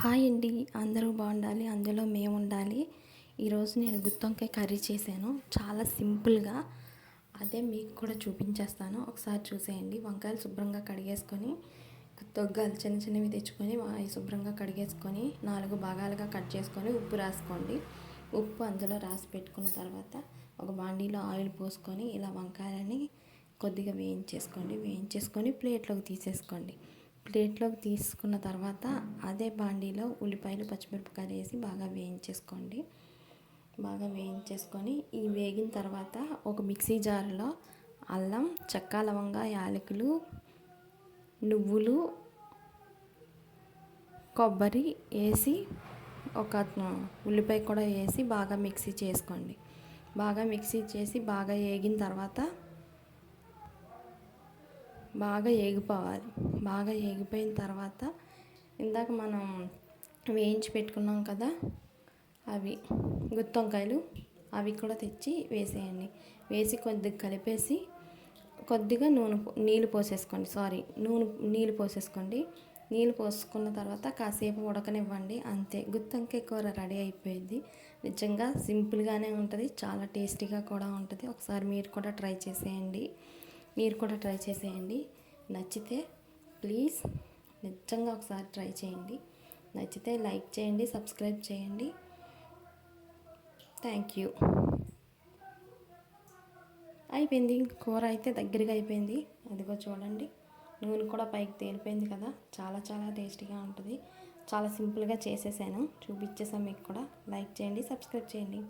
Hi అండి, అందరూ బాగుండాలి, అందులో మేము ఉండాలి. ఈరోజు నేను గుత్తొంకాయ కర్రీ చేశాను, చాలా సింపుల్గా. అదే మీకు కూడా చూపించేస్తాను, ఒకసారి చూసేయండి. వంకాయలు శుభ్రంగా కడిగేసుకొని, గుత్తొంకాయలు చిన్న చిన్నవి తెచ్చుకొని అవి శుభ్రంగా కడిగేసుకొని 4 భాగాలుగా కట్ చేసుకొని ఉప్పు రాసుకోండి. ఉప్పు అందులో రాసి పెట్టుకున్న తర్వాత ఒక బాండీలో ఆయిల్ పోసుకొని ఇలా వంకాయలని కొద్దిగా వేయించేసుకొని ప్లేట్లోకి తీసేసుకోండి. ప్లేట్లోకి తీసుకున్న తర్వాత అదే బాండీలో ఉల్లిపాయలు పచ్చిమిరపకాయలు వేసి బాగా వేయించేసుకొని ఈ వేగిన తర్వాత ఒక మిక్సీ జార్లో అల్లం, చెక్క, లవంగా, యాలకులు, నువ్వులు, కొబ్బరి వేసి ఒక ఉల్లిపాయ కూడా వేసి బాగా మిక్సీ చేసుకోండి. మిక్సీ చేసి బాగా వేగిన తర్వాత బాగా ఏగిపోవాలి. బాగా ఏగిపోయిన తర్వాత ఇందాక మనం వేయించి పెట్టుకున్నాం కదా, అవి గుత్తొంకాయలు అవి కూడా తెచ్చి వేసేయండి. వేసి కొద్దిగా కలిపేసి కొద్దిగా నీళ్ళు పోసేసుకోండి. నీళ్ళు పోసుకున్న తర్వాత కాసేపు ఉడకనివ్వండి. అంతే, గుత్తొంకాయ కూర రెడీ అయిపోయింది. నిజంగా సింపుల్గానే ఉంటుంది, చాలా టేస్టీగా కూడా ఉంటుంది. ఒకసారి మీరు కూడా ట్రై చేసేయండి. నచ్చితే ప్లీజ్ నిజంగా ఒకసారి ట్రై చేయండి. నచ్చితే లైక్ చేయండి, సబ్స్క్రైబ్ చేయండి. Thank you. అయిపోయింది, కూర అయితే దగ్గరగా అయిపోయింది. అదిగో చూడండి, నూనె కూడా పైకి తేలిపోయింది కదా. చాలా చాలా టేస్టీగా ఉంటుంది. చాలా సింపుల్గా చేసేసాను, చూపించేసాను మీకు కూడా. లైక్ చేయండి, సబ్స్క్రైబ్ చేయండి.